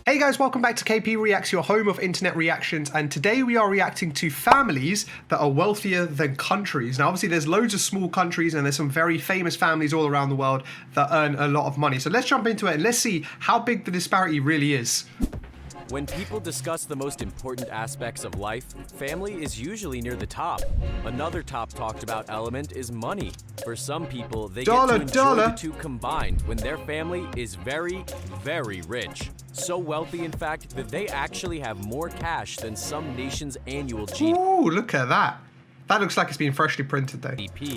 Hey guys, welcome back to KPReacts, your home of internet reactions, and today we are reacting to families that are wealthier than countries. Now obviously there's loads of small countries and there's some very famous families all around the world that earn a lot of money. So let's jump into it and let's see how big the disparity really is. When people discuss the most important aspects of life, family is usually near the top. Another top talked about element is money. For some people, they get to enjoy the two combined when their family is very, very rich. So wealthy, in fact, that they actually have more cash than some nations' annual GDP. Ooh, look at that. That looks like it's been freshly printed though.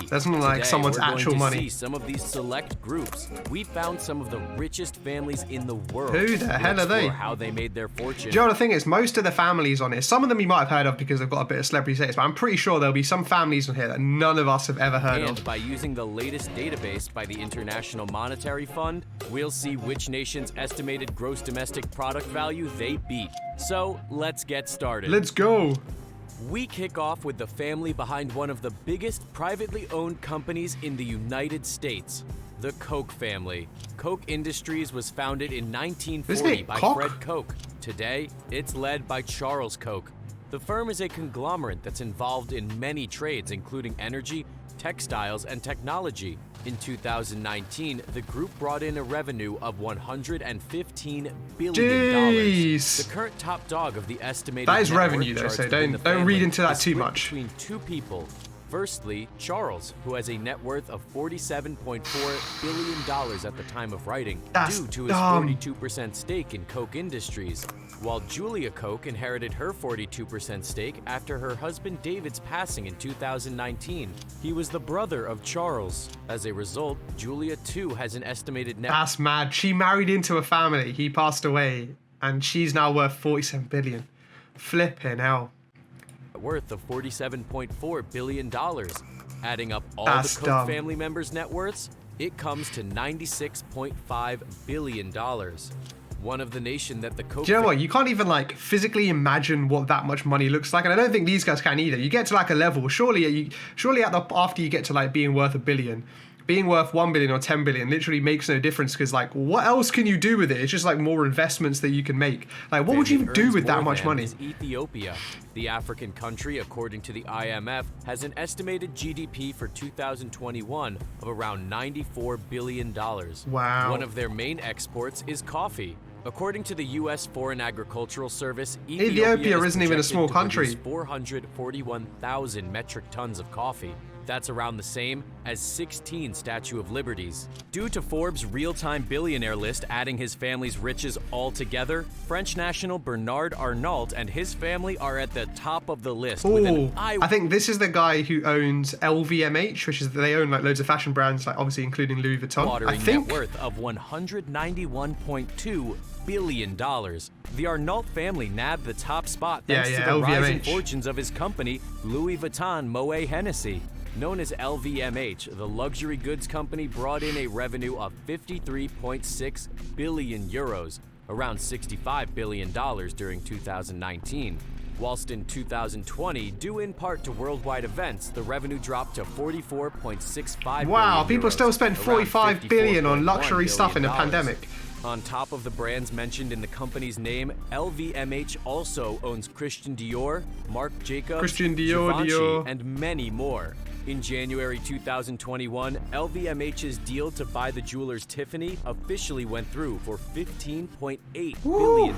Doesn't look like someone's actual money. See some of these select groups. We found some of the richest families in the world. Who the hell are they? How they made their fortune. Do you know the thing is, most of the families on here, some of them you might have heard of because they've got a bit of celebrity status, but I'm pretty sure there'll be some families on here that none of us have ever heard of. And by using the latest database by the International Monetary Fund, we'll see which nation's estimated gross domestic product value they beat. So let's get started. Let's go. We kick off with the family behind one of the biggest privately owned companies in the United States, the Koch family. Koch Industries was founded in 1940 by Fred Koch. Today, it's led by Charles Koch. The firm is a conglomerate that's involved in many trades, including energy, textiles, and technology. In 2019, the group brought in a revenue of $115 billion. Jeez. The current top dog of the estimated that is revenue though, so don't read into that too much. Between two people. Firstly, Charles, who has a net worth of $47.4 billion at the time of writing, due to his 42% stake in Koch Industries, while Julia Koch inherited her 42% stake after her husband David's passing in 2019. He was the brother of Charles. As a result, Julia too has an estimated net. That's mad. She married into a family. He passed away, and she's now worth 47 billion. Flipping hell. Worth of $47.4 billion. Adding up all That's the Koch family members' net worths, it comes to $96.5 billion. One of the nation that the Koch... Do you know what? You can't even like physically imagine what that much money looks like, and I don't think these guys can either. You get to like a level, surely after you get to like being worth $1 billion, being worth 1 billion or 10 billion literally makes no difference, because like what else can you do with it? It's just like more investments that you can make. Like what would you do with that much money? Ethiopia, the African country, according to the IMF, has an estimated GDP for 2021 of around $94 billion. Wow. One of their main exports is coffee. According to the U.S. Foreign Agricultural Service, Ethiopia isn't even a small country. 441,000 metric tons of coffee. That's around the same as 16 Statue of Liberties. Due to Forbes' real-time billionaire list adding his family's riches all together, French national Bernard Arnault and his family are at the top of the list. Ooh, I think this is the guy who owns LVMH, which is they own like loads of fashion brands, like obviously including Louis Vuitton. I think net worth of $191.2 billion. The Arnault family nabbed the top spot thanks to the LVMH. rising fortunes of his company, Louis Vuitton Moet Hennessy. Known as LVMH, the luxury goods company brought in a revenue of 53.6 billion euros, around $65 billion during 2019. Whilst in 2020, due in part to worldwide events, the revenue dropped to 44.65 wow, billion people euros, still spend 45 billion on luxury stuff in a pandemic. On top of the brands mentioned in the company's name, LVMH also owns Christian Dior, Marc Jacobs, Givenchy, and many more. In January 2021, LVMH's deal to buy the jewelers Tiffany officially went through for $15.8 billion.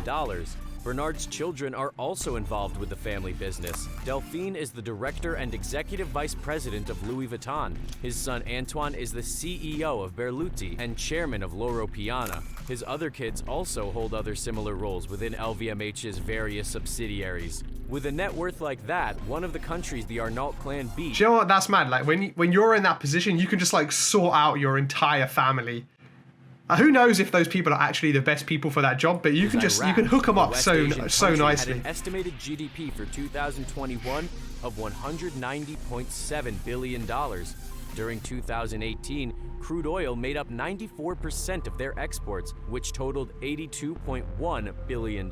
Bernard's children are also involved with the family business. Delphine is the director and executive vice president of Louis Vuitton. His son Antoine is the CEO of Berluti and chairman of Loro Piana. His other kids also hold other similar roles within LVMH's various subsidiaries. With a net worth like that, one of the countries the Arnault clan beat. Do you know what? That's mad. Like when you're in that position, you can just like sort out your entire family. Who knows if those people are actually the best people for that job, but you can hook them up so nicely. Had an estimated GDP for 2021 of $190.7 billion. During 2018, crude oil made up 94% of their exports, which totaled $82.1 billion.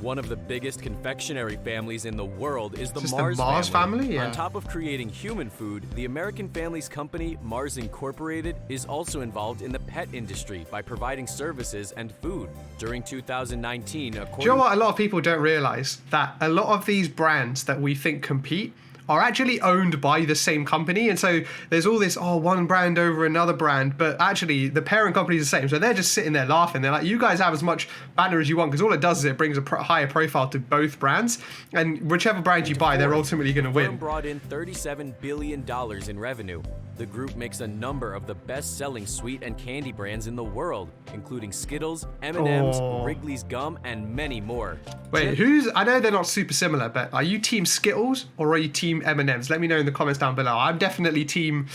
One of the biggest confectionery families in the world is the Mars family. Yeah. On top of creating human food, the American family's company, Mars Incorporated, is also involved in the pet pet industry by providing services and food. During 2019, Do you know what a lot of people don't realize? That a lot of these brands that we think compete are actually owned by the same company. And so there's all this, one brand over another brand, but actually the parent company is the same. So they're just sitting there laughing. They're like, you guys have as much banner as you want, because all it does is it brings a higher profile to both brands. And whichever brand you buy, they're ultimately going to win. The firm brought in $37 billion in revenue. The group makes a number of the best-selling sweet and candy brands in the world, including Skittles, M&M's, Wrigley's Gum, and many more. Wait, I know they're not super similar, but are you team Skittles or are you team M&M's? Let me know in the comments down below. I'm definitely team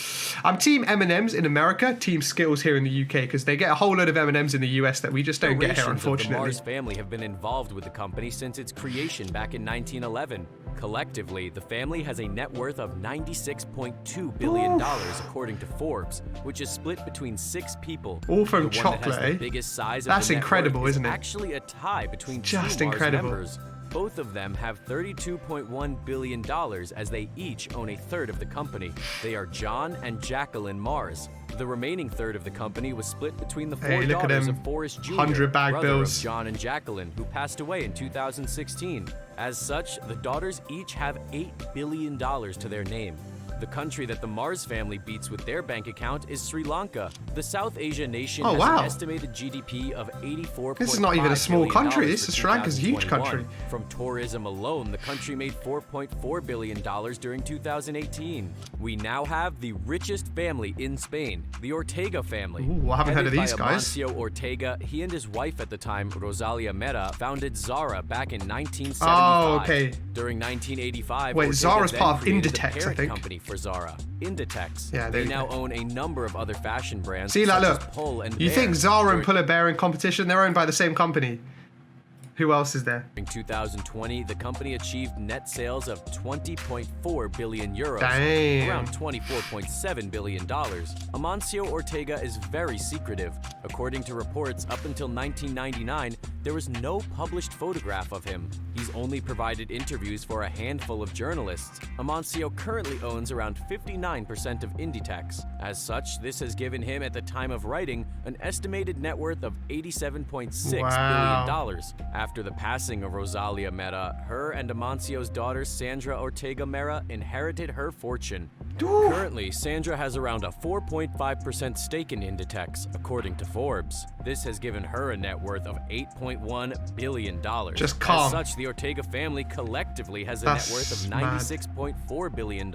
M&M's in America, team Skittles here in the UK, because they get a whole load of M&M's in the US that we just don't get here, unfortunately. The Mars family have been involved with the company since its creation back in 1911. Collectively, the family has a net worth of $96.2 billion, according to Forbes, which is split between 6 people. All from the chocolate, one that has eh? the biggest size That's of the incredible, isn't it? Actually a tie between Just two Mars incredible. members. Both of them have $32.1 billion as they each own a third of the company. They are John and Jacqueline Mars. The remaining third of the company was split between the 4 daughters of Forrest Jr., 100 bag brother bills. of John and Jacqueline, who passed away in 2016. As such, the daughters each have $8 billion to their name. The country that the Mars family beats with their bank account is Sri Lanka. The South Asia nation has an estimated GDP of $84.5 This is not even a small country. This is Sri Lanka's a huge 2021. country. From tourism alone, the country made $4.4 billion during 2018. We now have the richest family in Spain, the Ortega family. Ooh, I haven't heard of these guys. Amancio Ortega, he and his wife at the time, Rosalia Mera, founded Zara back in 1975. Oh, okay. During 1985, Wait, Ortega Zara's then part of created the Inditex, I parent think. company for Zara, Inditex. Yeah, they now own a number of other fashion brands. See, like, such look, as Pull and you Bear. think Zara and Pull and Bear in competition? They're owned by the same company. Who else is there? In 2020, the company achieved net sales of 20.4 billion euros, Damn. around $24.7 billion. Amancio Ortega is very secretive. According to reports, up until 1999, there was no published photograph of him. He's only provided interviews for a handful of journalists. Amancio currently owns around 59% of Inditex. As such, this has given him, at the time of writing, an estimated net worth of $87.6 billion. After the passing of Rosalia Mera, her and Amancio's daughter Sandra Ortega Mera inherited her fortune. Currently, Sandra has around a 4.5% stake in Inditex, according to Forbes. This has given her a net worth of $8.1 billion. Just calm. As such, the Ortega family collectively has a net worth of $96.4 billion.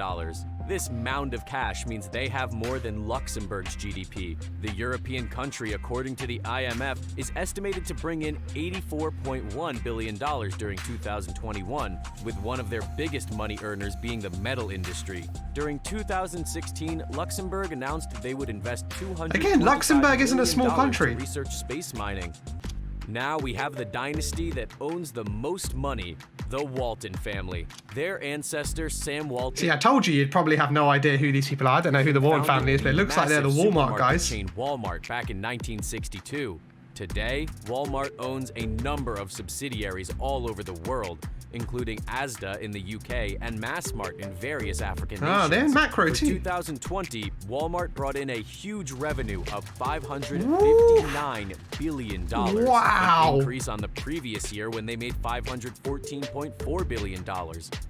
This mound of cash means they have more than Luxembourg's GDP. The European country, according to the IMF, is estimated to bring in $84.1 billion during 2021, with one of their biggest money earners being the metal industry. During 2016, Luxembourg announced they would invest $200 Again, Luxembourg isn't a small country. to research space mining. Now we have the dynasty that owns the most money, the Walton family. Their ancestor, Sam Walton... See, I told you you'd probably have no idea who these people are. I don't know who the Walton family is, but it looks like they're the Walmart guys. Chain Walmart back in 1962. Today, Walmart owns a number of subsidiaries all over the world, including Asda in the UK and Massmart in various African nations. They're in macro For too. 2020, Walmart brought in a huge revenue of $559 billion. Wow. An increase on the previous year when they made $514.4 billion.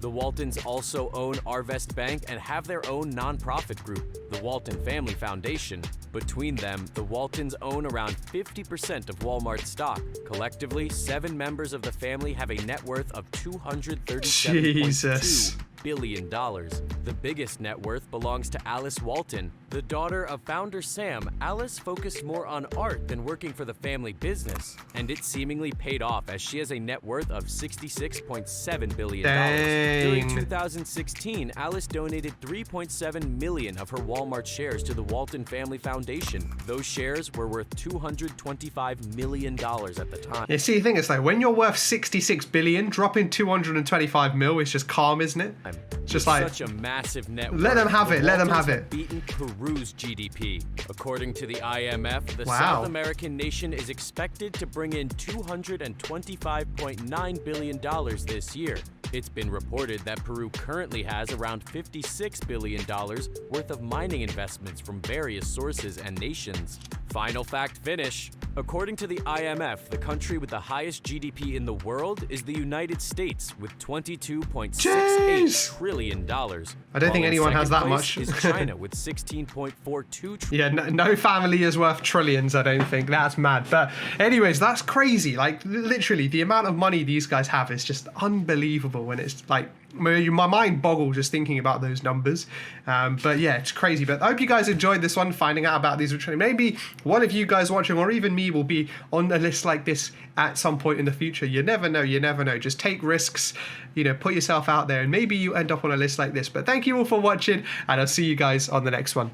The Waltons also own Arvest Bank and have their own nonprofit group, the Walton Family Foundation. Between them, the Waltons own around 50% of Walmart stock. Collectively, 7 members of the family have a net worth of $237.2 billion. The biggest net worth belongs to Alice Walton. The daughter of founder Sam, Alice focused more on art than working for the family business, and it seemingly paid off as she has a net worth of $66.7 billion. During 2016, Alice donated 3.7 million of her Walmart shares to the Walton Family Foundation. Those shares were worth $225 million at the time. Yeah, see, the thing is, like, when you're worth 66 billion, dropping 225 mil is just calm, isn't it? It's just like, such a massive net worth. Let them have it. Let them have Waltons it. Beaten Peru's GDP. According to the IMF, the Wow. South American nation is expected to bring in $225.9 billion this year. It's been reported that Peru currently has around $56 billion worth of mining investments from various sources and nations. Final fact finish. According to the IMF, the country with the highest GDP in the world is the United States with $22.68 trillion. I don't think anyone has that much. Is China with 16.42 trillion. Yeah, no family is worth trillions, I don't think. That's mad. But anyways, that's crazy. Like, literally, the amount of money these guys have is just unbelievable. When it's like, my mind boggles just thinking about those numbers. But yeah, it's crazy. But I hope you guys enjoyed this one, finding out about these. Maybe one of you guys watching, or even me, will be on a list like this at some point in the future. You never know. You never know. Just take risks, put yourself out there, and maybe you end up on a list like this. But thank you all for watching, and I'll see you guys on the next one.